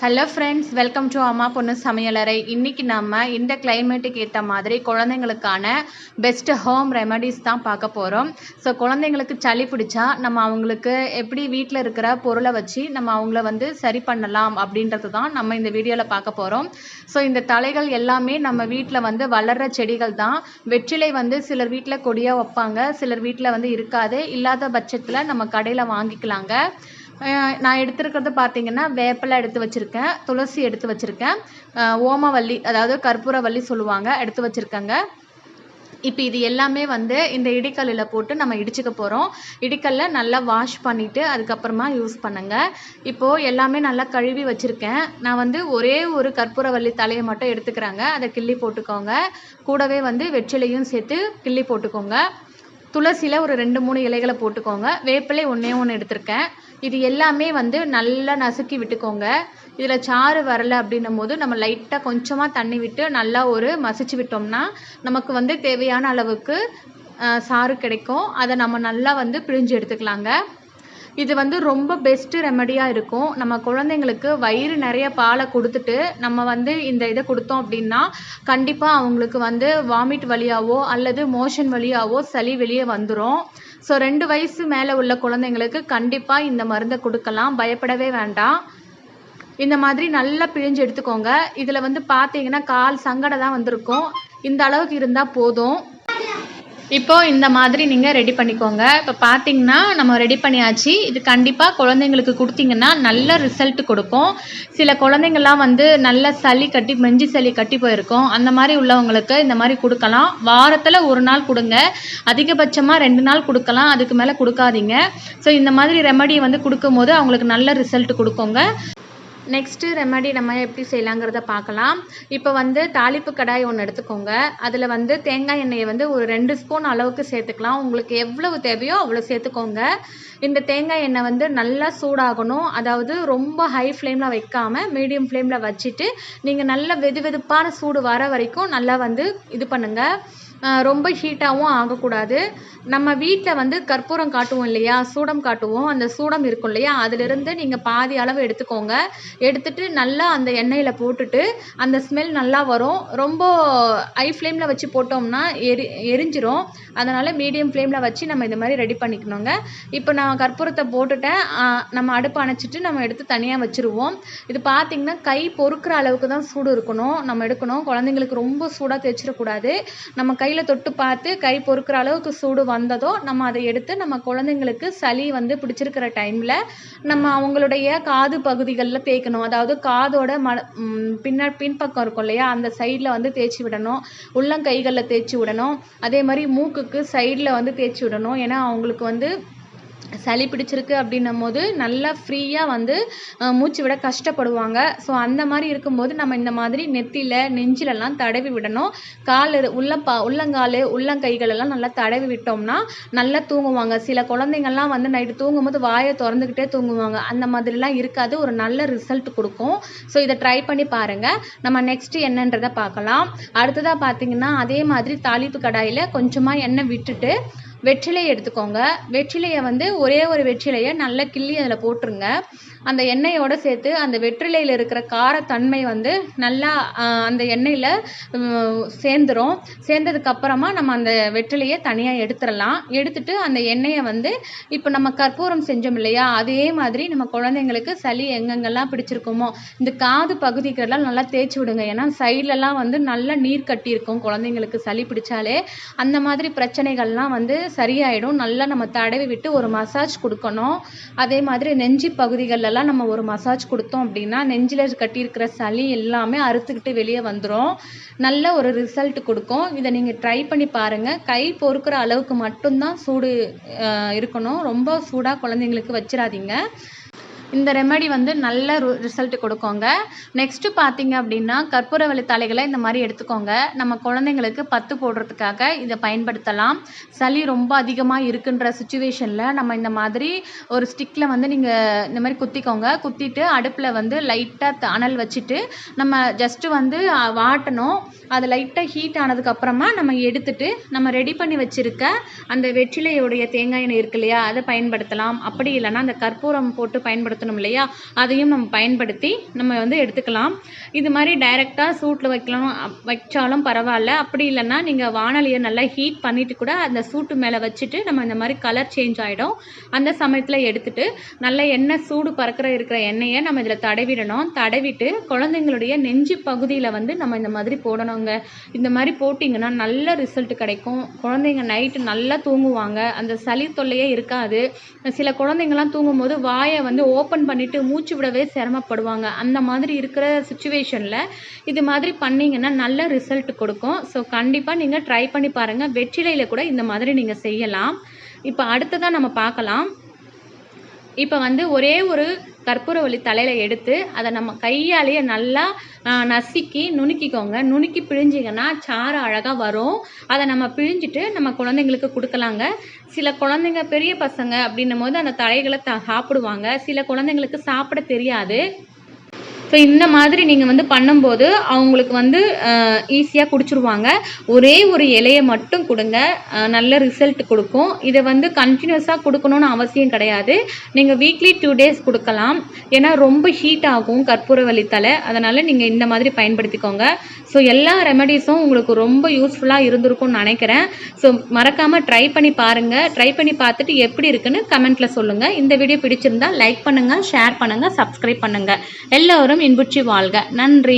Hello friends, welcome to அம்மா பொண்ணு சமையலறை. இன்றைக்கி நம்ம இந்த கிளைமேட்டுக்கு ஏற்ற மாதிரி குழந்தைங்களுக்கான பெஸ்ட்டு ஹோம் ரெமடிஸ் தான் பார்க்க போகிறோம். ஸோ குழந்தைங்களுக்கு சளி பிடிச்சா நம்ம அவங்களுக்கு எப்படி வீட்டில் இருக்கிற பொருளை வச்சு நம்ம அவங்கள சரி பண்ணலாம் அப்படின்றது தான் நம்ம இந்த வீடியோவில் பார்க்க போகிறோம். ஸோ இந்த தழைகள் எல்லாமே நம்ம வீட்டில் வளர்கிற செடிகள் தான். வெற்றிலை சிலர் வீட்டில் கொடியாக வைப்பாங்க, சிலர் வீட்டில் இருக்காது. இல்லாத பட்சத்தில் நம்ம கடையில் வாங்கிக்கலாங்க. நான் எடுத்துருக்கிறது பார்த்தீங்கன்னா வேப்பிலை எடுத்து வச்சுருக்கேன், துளசி எடுத்து வச்சுருக்கேன், ஓமவல்லி அதாவது கர்ப்பூரவல்லி சொல்லுவாங்க எடுத்து வச்சுருக்கேங்க. இப்போ இது எல்லாமே இந்த இடிக்கல்லில் போட்டு நம்ம இடிச்சுக்க போகிறோம். இடிக்கல்ல நல்லா வாஷ் பண்ணிவிட்டு அதுக்கப்புறமா யூஸ் பண்ணுங்க. இப்போது எல்லாமே நல்லா கழுவி வச்சுருக்கேன். நான் ஒரே ஒரு கற்பூரவல்லி தலையை மட்டும் எடுத்துக்கிறேங்க. அதை கிள்ளி போட்டுக்கோங்க. கூடவே வெற்றிலையும் சேர்த்து கிள்ளி போட்டுக்கோங்க. துளசியில் ஒரு 2-3 இலைகளை போட்டுக்கோங்க. வேப்பிலை ஒன்றே எடுத்திருக்கேன். இது எல்லாமே நல்லா நசுக்கி விட்டுக்கோங்க. இதில் சாறு வரலை அப்படின்னும் போது நம்ம லைட்டாக கொஞ்சமாக தண்ணி விட்டு நல்லா ஒரு மசிச்சு விட்டோம்னா நமக்கு தேவையான அளவுக்கு சாறு கிடைக்கும். அதை நம்ம நல்லா பிழிஞ்சு எடுத்துக்கலாங்க. இது ரொம்ப பெஸ்ட்டு ரெமடியாக இருக்கும். நம்ம குழந்தைங்களுக்கு வயிறு நிறைய பாலை கொடுத்துட்டு நம்ம இந்த இதை கொடுத்தோம் அப்படின்னா கண்டிப்பாக அவங்களுக்கு வாமிட் வழியாவோ அல்லது மோஷன் வழியாவோ சளி வெளியே வந்துடும். ஸோ 2 வயசு மேலே உள்ள குழந்தைங்களுக்கு கண்டிப்பாக இந்த மருந்தை கொடுக்கலாம், பயப்படவே வேண்டாம். இந்த மாதிரி நல்லா பிழிஞ்சு எடுத்துக்கோங்க. இதில் பார்த்தீங்கன்னா கால் சங்கடை தான் வந்திருக்கும். இந்த அளவுக்கு இருந்தால் போதும். இப்போது இந்த மாதிரி நீங்கள் ரெடி பண்ணிக்கோங்க. இப்போ பார்த்தீங்கன்னா நம்ம ரெடி பண்ணியாச்சு. இது கண்டிப்பாக குழந்தைங்களுக்கு கொடுத்தீங்கன்னா நல்ல ரிசல்ட் கொடுக்கும். சில குழந்தைங்கள்லாம் நல்ல சளி கட்டி மெஞ்சி சளி கட்டி போயிருக்கும். அந்த மாதிரி உள்ளவங்களுக்கு இந்த மாதிரி கொடுக்கலாம். வாரத்தில் 1 நாள் கொடுங்க, அதிகபட்சமாக 2 நாள் கொடுக்கலாம், அதுக்கு மேலே கொடுக்காதீங்க. ஸோ இந்த மாதிரி ரெமடி கொடுக்கும்போது அவங்களுக்கு நல்ல ரிசல்ட் கொடுக்குங்க. நெக்ஸ்ட்டு ரெமடி நம்ம எப்படி செய்யலாங்கிறத பார்க்கலாம். இப்போ தாளிப்பு கடாய் ஒன்று எடுத்துக்கோங்க. அதில் தேங்காய் எண்ணெயை ஒரு 2 ஸ்பூன் அளவுக்கு சேர்த்துக்கலாம். உங்களுக்கு எவ்வளவு தேவையோ அவ்வளோ சேர்த்துக்கோங்க. இந்த தேங்காய் எண்ணெய் நல்லா சூடாகணும். அதாவது ரொம்ப ஹை ஃப்ளேமில் வைக்காமல் மீடியம் ஃப்ளேமில் வச்சுட்டு நீங்கள் நல்ல வெதுவெதுப்பான சூடு வர வரைக்கும் நல்லா இது பண்ணுங்கள். ரொம்ப ஹீட்டாகவும் ஆகக்கூடாது. நம்ம வீட்டில் கற்பூரம் காட்டுவோம் இல்லையா, சூடம் காட்டுவோம். அந்த சூடம் இருக்கும் இல்லையா, அதிலிருந்து நீங்கள் பாதி அளவு எடுத்துக்கோங்க. எடுத்துட்டு நல்லா அந்த எண்ணெயில் போட்டுட்டு அந்த ஸ்மெல் நல்லா வரும். ரொம்ப ஹை ஃப்ளேமில் வச்சு போட்டோம்னா எரிஞ்சிரும். அதனால் மீடியம் ஃப்ளேமில் வச்சு நம்ம இந்த மாதிரி ரெடி பண்ணிக்கணுங்க. இப்போ நான் கற்பூரத்தை போட்டுட்டேன். நம்ம அடுப்பு அணைச்சிட்டு நம்ம எடுத்து தனியாக வச்சுருவோம். இது பார்த்திங்கன்னா கை பொறுக்கிற அளவுக்கு தான் சூடு இருக்கணும், நம்ம எடுக்கணும். குழந்தைங்களுக்கு ரொம்ப சூடாக தேய்ச்சிடக்கூடாது. நம்ம கையில் தொட்டு பார்த்து கை பொறுக்கிற அளவுக்கு சூடு வந்ததோ நம்ம அதை எடுத்து நம்ம குழந்தைங்களுக்கு சளி பிடிச்சிருக்கிற டைமில் நம்ம அவங்களுடைய காது பகுதிகளில் தேய்க்கணும். அதாவது காதோட பின்பக்கம் இருக்கும் இல்லையா, அந்த சைடில் தேய்ச்சி விடணும். உள்ளங்கைகளில் தேய்ச்சி விடணும். அதே மாதிரி மூக்குக்கு சைடில் தேய்ச்சி விடணும். ஏன்னா அவங்களுக்கு சளி பிடிச்சிருக்கு அப்படின்னும் போது நல்லா ஃப்ரீயாக மூச்சு விட கஷ்டப்படுவாங்க. ஸோ அந்த மாதிரி இருக்கும்போது நம்ம இந்த மாதிரி நெத்தியில் நெஞ்சிலெல்லாம் தடவி விடணும். உள்ளங்கால் உள்ளங்கைகளெல்லாம் நல்லா தடவி விட்டோம்னா நல்லா தூங்குவாங்க. சில குழந்தைங்கள்லாம் நைட்டு தூங்கும்போது வாயை திறந்துக்கிட்டே தூங்குவாங்க. அந்த மாதிரிலாம் இருக்காது, ஒரு நல்ல ரிசல்ட் கொடுக்கும். ஸோ இதை ட்ரை பண்ணி பாருங்கள். நம்ம நெக்ஸ்ட்டு என்னன்றதை பார்க்கலாம். அடுத்ததாக பார்த்தீங்கன்னா அதே மாதிரி தாளிப்பு கடாயில் கொஞ்சமாக எண்ணெய் விட்டுட்டு வெற்றிலை எடுத்துக்கோங்க. வெற்றிலையை ஒரே ஒரு வெற்றிலையை நல்லா கிள்ளி அதில் போட்டுருங்க. அந்த எண்ணெயோடு சேர்த்து அந்த வெற்றிலையில் இருக்கிற காரத்தன்மை நல்லா அந்த எண்ணெயில் சேர்ந்துடும். சேர்ந்ததுக்கப்புறமா நம்ம அந்த வெற்றிலையை தனியாக எடுத்துடலாம். எடுத்துட்டு அந்த எண்ணெயை இப்போ நம்ம கற்பூரம் செஞ்சோம் இல்லையா, அதே மாதிரி நம்ம குழந்தைங்களுக்கு சளி எங்கெங்கெல்லாம் பிடிச்சிருக்குமோ இந்த காது பகுதிகளெல்லாம் நல்லா தேய்ச்சி விடுங்க. ஏன்னா சைட்லலாம் நல்லா நீர் கட்டி இருக்கும் குழந்தைங்களுக்கு சளி பிடிச்சாலே. அந்த மாதிரி பிரச்சனைகள்லாம் சரியாயிடும். நல்லா நம்ம தடவி விட்டு ஒரு மசாஜ் கொடுக்கணும். அதே மாதிரி நெஞ்சு பகுதிகளெல்லாம் நம்ம ஒரு மசாஜ் கொடுத்தோம் அப்படின்னா நெஞ்சில் கட்டியிருக்கிற சளி எல்லாமே அறுத்துக்கிட்டு வெளியே வந்துடும். நல்ல ஒரு ரிசல்ட் கொடுக்கும். இதை நீங்கள் ட்ரை பண்ணி பாருங்கள். கை பொறுக்கிற அளவுக்கு மட்டும்தான் சூடு இருக்கணும். ரொம்ப சூடாக குழந்தைங்களுக்கு வச்சிடாதீங்க. இந்த ரெமடி நல்ல ரிசல்ட் கொடுக்குங்க. நெக்ஸ்ட்டு பார்த்தீங்க அப்படின்னா கற்பூரவல்லி தலைகளை இந்த மாதிரி எடுத்துக்கோங்க. நம்ம குழந்தைங்களுக்கு பத்து போடுறதுக்காக இதை பயன்படுத்தலாம். சளி ரொம்ப அதிகமாக இருக்குன்ற சுச்சுவேஷனில் நம்ம இந்த மாதிரி ஒரு ஸ்டிக்கில் நீங்கள் இந்த மாதிரி குத்திக்கோங்க. குத்திட்டு அடுப்பில் லைட்டாக அனல் வச்சுட்டு நம்ம ஜஸ்ட்டு வாட்டணும். அது லைட்டாக ஹீட் ஆனதுக்கப்புறமா நம்ம எடுத்துட்டு நம்ம ரெடி பண்ணி வச்சுருக்க அந்த வெற்றிலையுடைய தேங்காய் எண்ணெய் இருக்கு இல்லையா, அதை பயன்படுத்தலாம். அப்படி இல்லைன்னா அந்த கற்பூரம் போட்டு பயன்படுத்த பயன்படுத்தணும் இல்லையா, அதையும் நம்ம பயன்படுத்தி நம்ம வந்து எடுத்துக்கலாம். இது மாதிரி டைரெக்டாக சூட்டில் வச்சாலும் பரவாயில்ல. அப்படி இல்லைன்னா நீங்கள் வானலியை நல்லா ஹீட் பண்ணிவிட்டு கூட அந்த சூட்டு மேலே வச்சுட்டு நம்ம இந்த மாதிரி கலர் சேஞ்ச் ஆகிடும். அந்த சமயத்தில் எடுத்துட்டு நல்ல எண்ணெய் சூடு இருக்கிற எண்ணெயை நம்ம இதில் தடவிடணும். தடவிட்டு குழந்தைங்களுடைய நெஞ்சு பகுதியில் வந்து நம்ம இந்த மாதிரி போடணுங்க. இந்த மாதிரி போட்டிங்கன்னா நல்ல ரிசல்ட் கிடைக்கும். குழந்தைங்க நைட்டு நல்லா தூங்குவாங்க. அந்த சளி தொல்லையே இருக்காது. சில குழந்தைங்கள்லாம் தூங்கும்போது வாயை வந்து ஓப்பன் பண்ணிவிட்டு மூச்சு விடவே சிரமப்படுவாங்க. அந்த மாதிரி இருக்கிற சுச்சுவேஷனில் இது மாதிரி பண்ணிங்கன்னா நல்ல ரிசல்ட் கொடுக்கும். ஸோ கண்டிப்பாக நீங்கள் ட்ரை பண்ணி பாருங்கள். வெற்றிலையில் கூட இந்த மாதிரி நீங்கள் செய்யலாம். இப்போ அடுத்ததாக நம்ம பார்க்கலாம். இப்போ வந்து ஒரே ஒரு கற்பூரவள்ளி தலையில் எடுத்து அதை நம்ம கையாலேயே நல்லா நசுக்கி நுணுக்கிக்கோங்க. நுணுக்கி பிழிஞ்சிங்கன்னா சாறு அழகாக வரும். அதை நம்ம பிழிஞ்சிட்டு நம்ம குழந்தைங்களுக்கு கொடுக்கலாங்க. சில குழந்தைங்க பெரிய பசங்க அப்படின்னும் போது அந்த தலைகளை சாப்பிடுவாங்க. சில குழந்தைங்களுக்கு சாப்பிட தெரியாது. ஸோ இந்த மாதிரி நீங்கள் வந்து பண்ணும்போது அவங்களுக்கு வந்து ஈஸியாக குடிச்சிருவாங்க. ஒரே ஒரு இலையை மட்டும் கொடுங்க, நல்ல ரிசல்ட் கொடுக்கும். இதை வந்து கண்டினியூஸாக கொடுக்கணுன்னு அவசியம் கிடையாது. நீங்கள் வீக்லி 2 days கொடுக்கலாம். ஏன்னா ரொம்ப ஹீட் ஆகும் கற்பூரவள்ளி தலை. அதனால் நீங்கள் இந்த மாதிரி பயன்படுத்திக்கோங்க. ஸோ எல்லா ரெமடிஸும் உங்களுக்கு ரொம்ப யூஸ்ஃபுல்லாக இருந்திருக்கும்னு நினைக்கிறேன். ஸோ மறக்காமல் ட்ரை பண்ணி பாருங்கள். ட்ரை பண்ணி பார்த்துட்டு எப்படி இருக்குன்னு கமெண்ட்டில் சொல்லுங்கள். இந்த வீடியோ பிடிச்சிருந்தால் லைக் பண்ணுங்கள், ஷேர் பண்ணுங்கள், சப்ஸ்கிரைப் பண்ணுங்கள். எல்லோரும் இன்புற்றி வாழ்க. நன்றி.